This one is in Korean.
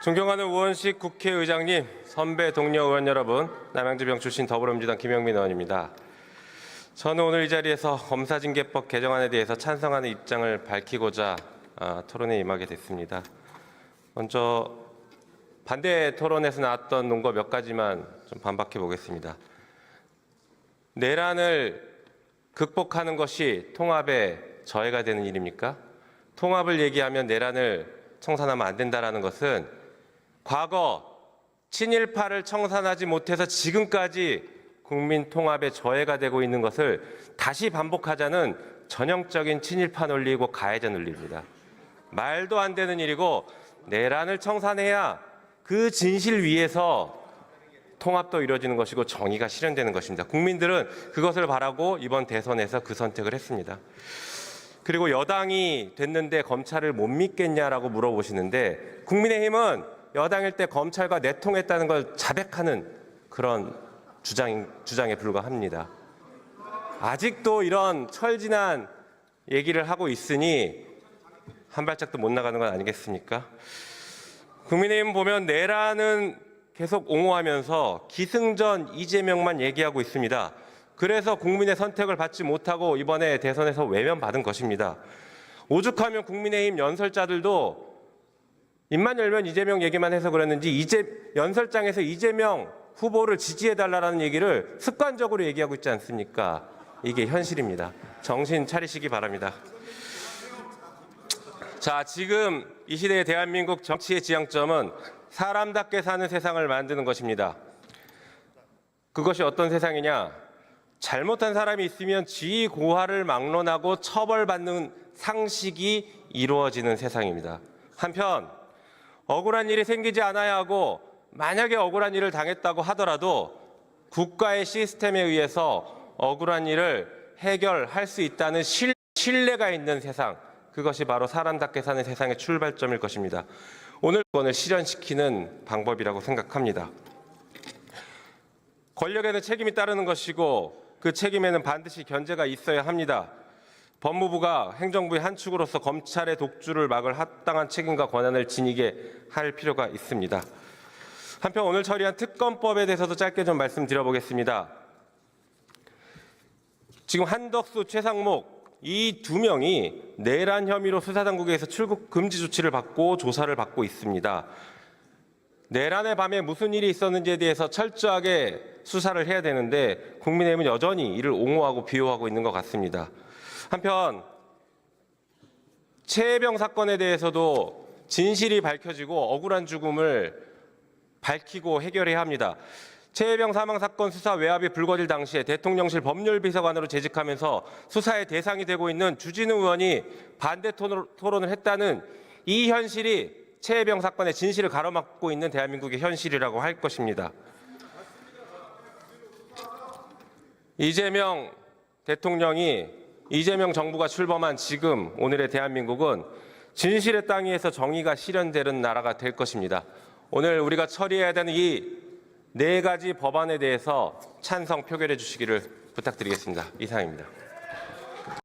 존경하는 우원식 국회의장님, 선배 동료 의원 여러분, 남양주병 출신 더불어민주당 김영민 의원입니다. 저는 오늘 이 자리에서 검사징계법 개정안에 대해서 찬성하는 입장을 밝히고자 토론에 임하게 됐습니다. 먼저 반대 토론에서 나왔던 논거 몇 가지만 좀 반박해 보겠습니다. 내란을 극복하는 것이 통합의 저해가 되는 일입니까? 통합을 얘기하면 내란을 청산하면 안 된다는 것은 과거 친일파를 청산하지 못해서 지금까지 국민 통합의 저해가 되고 있는 것을 다시 반복하자는 전형적인 친일파 논리이고 가해자 논리입니다. 말도 안 되는 일이고 내란을 청산해야 그 진실 위에서 통합도 이루어지는 것이고 정의가 실현되는 것입니다. 국민들은 그것을 바라고 이번 대선에서 그 선택을 했습니다. 그리고 여당이 됐는데 검찰을 못 믿겠냐라고 물어보시는데 국민의힘은 여당일 때 검찰과 내통했다는 걸 자백하는 그런 주장에 불과합니다. 아직도 이런 철진한 얘기를 하고 있으니 한 발짝도 못 나가는 건 아니겠습니까? 국민의힘 보면 내란은 계속 옹호하면서 기승전 이재명만 얘기하고 있습니다. 그래서 국민의 선택을 받지 못하고 이번에 대선에서 외면받은 것입니다. 오죽하면 국민의힘 연설자들도 입만 열면 이재명 얘기만 해서 그랬는지 연설장에서 이재명 후보를 지지해달라는 얘기를 습관적으로 얘기하고 있지 않습니까? 이게 현실입니다. 정신 차리시기 바랍니다. 자, 지금 이 시대의 대한민국 정치의 지향점은 사람답게 사는 세상을 만드는 것입니다. 그것이 어떤 세상이냐? 잘못한 사람이 있으면 지위 고하를 막론하고 처벌받는 상식이 이루어지는 세상입니다. 한편 억울한 일이 생기지 않아야 하고 만약에 억울한 일을 당했다고 하더라도 국가의 시스템에 의해서 억울한 일을 해결할 수 있다는 신뢰가 있는 세상, 그것이 바로 사람답게 사는 세상의 출발점일 것입니다. 오늘 그걸 실현시키는 방법이라고 생각합니다. 권력에는 책임이 따르는 것이고 그 책임에는 반드시 견제가 있어야 합니다. 법무부가 행정부의 한 축으로서 검찰의 독주를 막을 합당한 책임과 권한을 지니게 할 필요가 있습니다. 한편 오늘 처리한 특검법에 대해서도 짧게 좀 말씀드려보겠습니다. 지금 한덕수, 최상목 이 두 명이 내란 혐의로 수사당국에서 출국 금지 조치를 받고 조사를 받고 있습니다. 내란의 밤에 무슨 일이 있었는지에 대해서 철저하게 수사를 해야 되는데 국민의힘은 여전히 이를 옹호하고 비호하고 있는 것 같습니다. 한편 최혜병 사건에 대해서도 진실이 밝혀지고 억울한 죽음을 밝히고 해결해야 합니다. 최혜병 사망 사건 수사 외압이 불거질 당시에 대통령실 법률비서관으로 재직하면서 수사의 대상이 되고 있는 주진우 의원이 반대 토론을 했다는 이 현실이 최혜병 사건의 진실을 가로막고 있는 대한민국의 현실이라고 할 것입니다. 이재명 대통령이 이재명 정부가 출범한 지금 오늘의 대한민국은 진실의 땅 위에서 정의가 실현되는 나라가 될 것입니다. 오늘 우리가 처리해야 되는 이 4가지 법안에 대해서 찬성 표결해 주시기를 부탁드리겠습니다. 이상입니다.